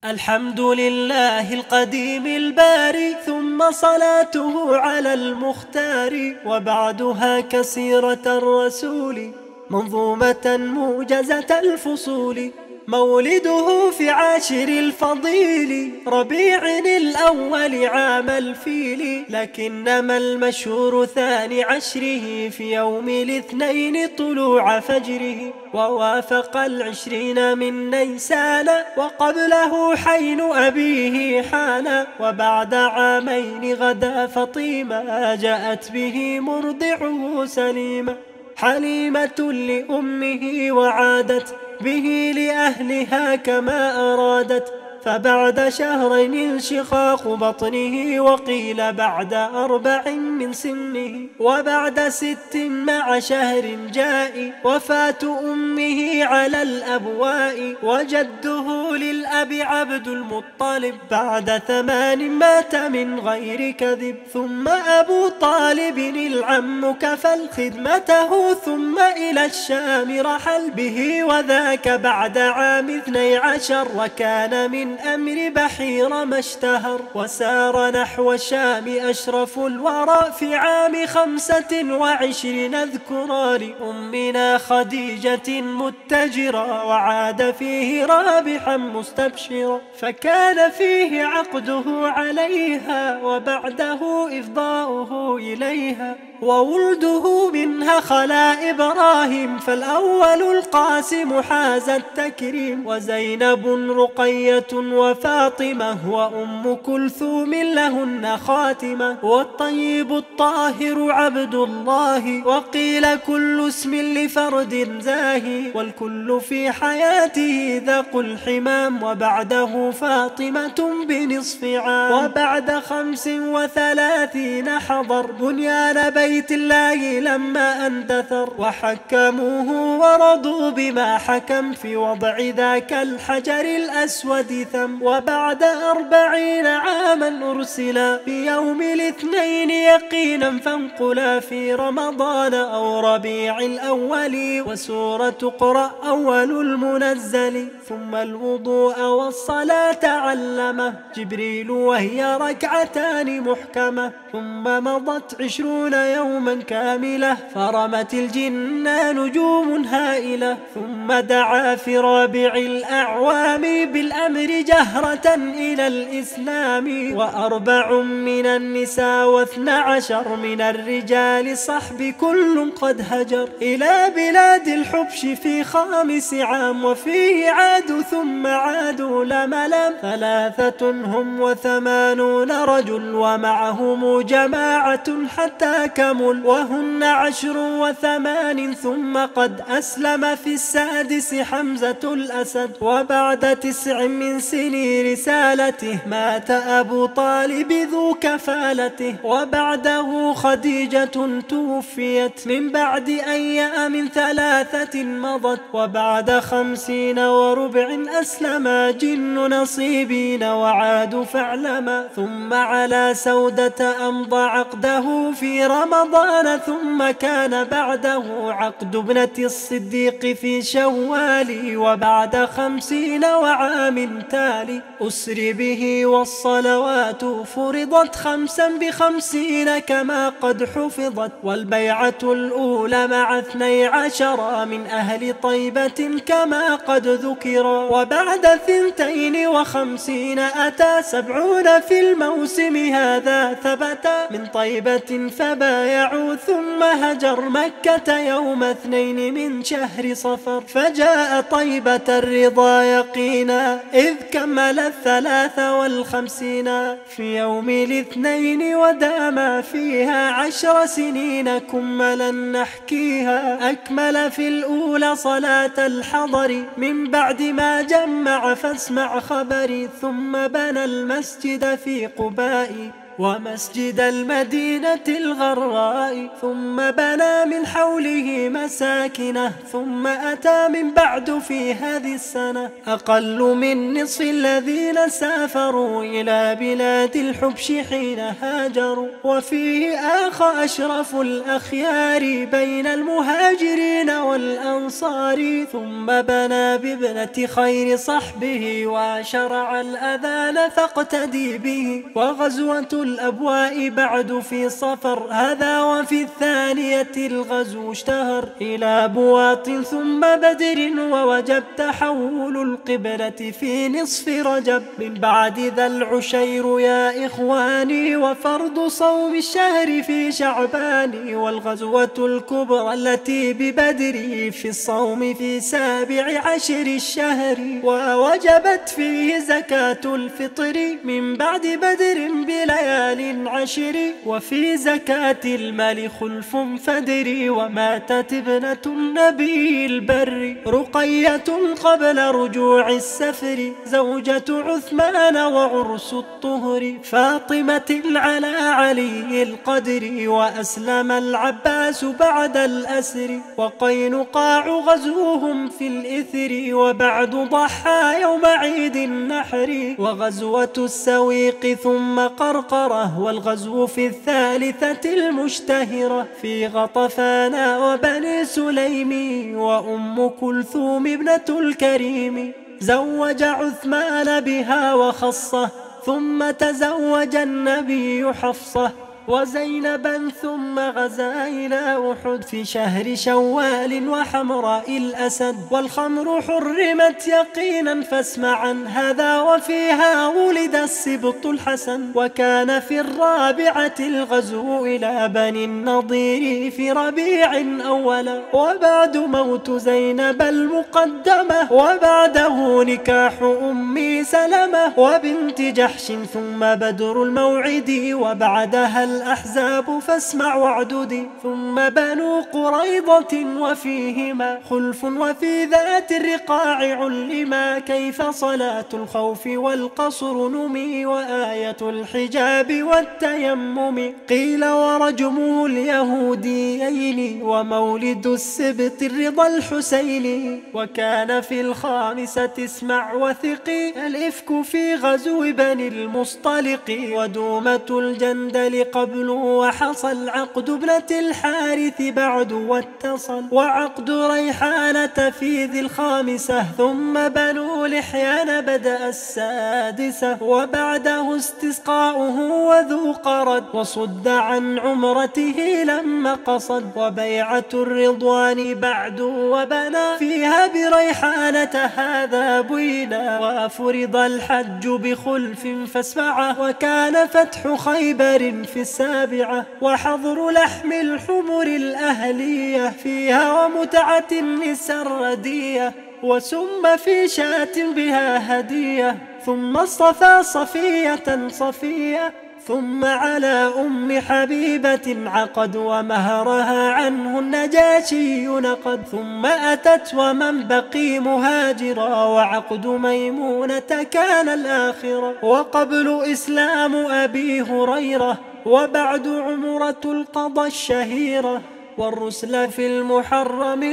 الحمد لله القديم الباري، ثم صلاته على المختار، وبعدها كسيرة الرسول منظومة موجزة الفصول. مولده في عاشر الفضيل ربيع الأول عام الفيل، لكنما المشهور ثاني عشره في يوم الاثنين طلوع فجره، ووافق 20 من نيسان، وقبله حين أبيه حان. وبعد عامين غدا فطيمة جاءت به مرضعه سليمة، حليمة لأمه وعادت به لأهلها كما أرادت. فبعد شهرين انشقاق بطنه، وقيل بعد 4 من سنه، وبعد 6 مع شهر جاء وفاة أمه على الأبواء. وجده للأب عبد المطلب بعد 8 مات من غير كذب، ثم أبو طالب العم كفل خدمته، ثم إلى الشام رحل به، وذاك بعد عام 12، وكان من أمر بحير ما اشتهر. وسار نحو الشام أشرف الورى في عام 25 اذكرا لأمنا خديجة متجرا، وعاد فيه رابحا مستبشرا، فكان فيه عقده عليها وبعده إفضاؤه إليها. وولده منها خلا إبراهيم، فالأول القاسم حاز التكريم، وزينب رقية وفاطمة، وأم كلثوم لهن خاتمة. والطيب الطاهر عبد الله، وقيل كل اسم لفرد زاهي، والكل في حياته ذاق الحمام، وبعده فاطمة بنصف عام. وبعد 35 حضر بنيان بيت الله لما اندثر، وحكموه ورضوا بما حكم في وضع ذاك الحجر الأسود ثم. وبعد 40 عاما أرسلا في يوم الاثنين يقينا، فانقلا في رمضان أو ربيع الأول، وسورة تقرأ أول المنزل. ثم الوضوء والصلاة علمه جبريل وهي 2 ركعتان محكمة، ثم مضت 20 يوما كاملة، فرمت الجنان نجوم هائلة. ثم دعا في رابع الأعوام بالأمر جهرة إلى الإسلام، و4 من النساء و12 من الرجال صحب كل قد هجر إلى بلاد الحبش في 5 عام، وفيه عادوا ثم عادوا لملم 3 هم و80 رجل، ومعهم جماعة حتى كمل، وهن 10 و8. ثم قد أسلم في 6 حمزة الأسد، وبعد 9 من سني رسالته مات أبو طالب ذو كفالته. وبعده خديجة توفيت من بعد أيام 3 مضت، وبعد 50 وربع أسلما جن نصيبين وعادوا فاعلما. ثم على سودة أمضى عقده في رمضان، ثم كان بعده عقد ابنة الصديق في شوال. وبعد 50 وعام تالي أسر به، والصلوات فرضت 5 ب50 كما قد حفظت، والبيعة الأولى مع 12 من أهل طيبة كما قد ذكر. وبعد 52 أتى 70 في الموسم هذا ثبتا من طيبة، فبايعوا ثم هجر مكة يوم 2 من شهر صفر، فجاء طيبة الرضا يقينا إذ كمل 53 في يوم الاثنين، ودام فيها 10 سنين كملا نحكيها. أكمل في الأولى صلاة الحضر من بعد ما جمع فاسمع خبري، ثم بنى المسجد في قباء، ومسجد المدينة الغراء، ثم بنى من حوله مساكنه، ثم أتى من بعد في هذه السنة أقل من نصف الذين سافروا إلى بلاد الحبش حين هاجروا، وفيه آخى أشرف الأخيار بين المهاجرين والأنصار، ثم بنى بابنة خير صحبه وشرع الأذان فاقتدي به. وغزوة الأبواء بعد في صفر، هذا وفي الثانية الغزو اشتهر إلى بواط ثم بدر، ووجب تحول القبلة في نصف رجب. من بعد ذا العشير يا إخواني، وفرض صوم الشهر في شعبان، والغزوة الكبرى التي ببدر في الصوم في 17 الشهر، ووجبت فيه زكاة الفطر من بعد بدر بليال 10. وفي زكاة المال خلف فدري، وماتت ابنة النبي البر رقية قبل رجوع السفر، زوجة عثمان وعرس الطهر، فاطمة على علي القدر، وأسلم العباس بعد الأسر. وقينقاع غزوهم في الإثر، وبعد ضحى يوم عيد النحر، وغزوة السويق ثم قرقرة، والغزو في الثالثة المشتهرة في غطفان وبني سليم، وأم كلثوم ابنة الكريم. زوج عثمان بها وخصه، ثم تزوج النبي حفصة وزينبا، ثم غزا إلى أحد في شهر شوال وحمراء الأسد. والخمر حرمت يقينا فاسمعا، هذا وفيها ولد السبط الحسن. وكان في الرابعة الغزو إلى بني النضير في ربيع أولا، وبعد موت زينب المقدمة، وبعده نكاح أم سلمة وبنت جحش، ثم بدر الموعد، وبعدها الأحزاب فاسمع واعدد، ثم بنو قريضة وفيهما خلف، وفي ذات الرقاع علما، كيف صلاة الخوف والقصر نمي، وآية الحجاب والتيمم. قيل ورجمه اليهوديين، ومولد السبط الرضا الحسين. وكان في الخامسة اسمع وثقي الإفك في غزو بني المصطلق، ودومة الجندل قبل وحصل عقد ابنة الحارث بعد واتصل، وعقد ريحانة في ذي الخامسة، ثم بنو لحيان بدأ السادسة، وبعده استسقاؤه وذو قرد، وصد عن عمرته لما قصد، وبيعة الرضوان بعد، وبنى فيها بريحانة هذا بينا، وفرض الحج بخلف فاسمعه، وكان فتح خيبر في السابعة، وحظر لحم الحمر الأهلية فيها، ومتعة النساء الردية، وسم في شاة بها هدية، ثم اصطفى صفية صفية، ثم على أم حبيبة عقد، ومهرها عنه النجاشي نقد، ثم أتت ومن بقي مهاجرا، وعقد ميمونة كان الآخرة، وقبل إسلام أبي هريرة، وبعد عمرة القضاء الشهيرة. والرسل في المحرم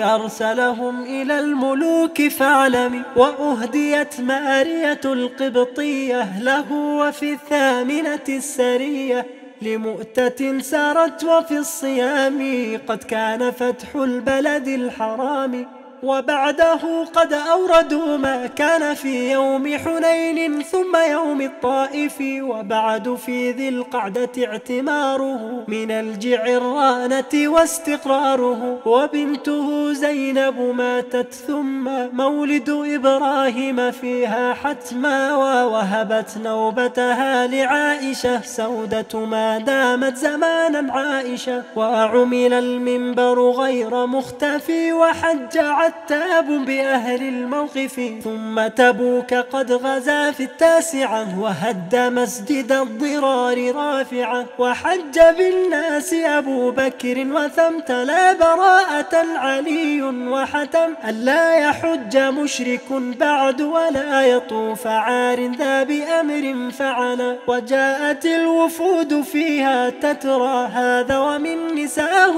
أرسلهم إلى الملوك فاعلم، وأهديت مارية القبطية له، وفي الثامنة السرية لمؤتة سارت، وفي الصيام قد كان فتح البلد الحرام. وبعده قد أوردوا ما كان في يوم حنين ثم يوم الطائف، وبعد في ذي القعدة اعتماره من الجعرانة واستقراره، وبنته زينب ماتت ثم مولد إبراهيم فيها حتما، ووهبت نوبتها لعائشة سودة ما دامت زمانا عائشة، وعمل المنبر غير مختفي، وحج عتاب بأهل الموقف. ثم تبوك قد غزا في 9 وهد مسجد الضرار رافعا. وحج بالناس أبو بكر وثم تلا براءة علي وحتم ألا يحج مشرك بعد ولا يطوف عار ذا بأمر فعلا. وجاءت الوفود فيها تترى هذا ومن نساه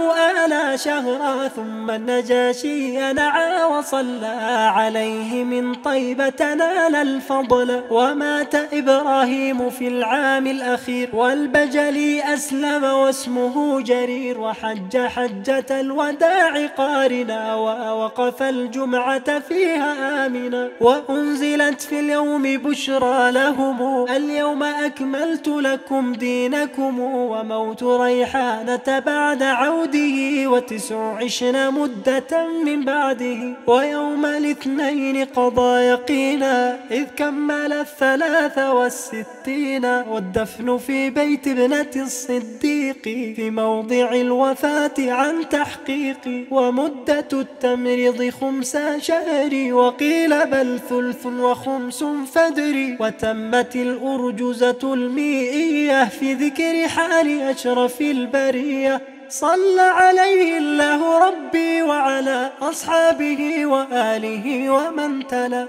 آلى شهرا. ثم النجاشي نعى وصلى عليه من طيبة نال الفضل. ومات إبراهيم في العام الأخير والبجلي أسلم واسمه جرير. وحج حجة الوداع قارنا ووقف الجمعة فيها آمنا. وأنزلت في اليوم بشرى لهم اليوم أكملت لكم دينكم. وموت ريحانة بعد عوده 29 مدة من بعده. ويوم الاثنين قضى يقينا إذ كمل 63 والدفن في بيت ابنة الصديق في موضع الوفاة عن تحقيق. ومدة التمريض 5 شهر وقيل بل 3 و5 فدري. وتمت الأرجزة المئية في ذكر حال أشرف البرية. صلى عليه الله ربي وعلى أصحابه وآله ومن تلا.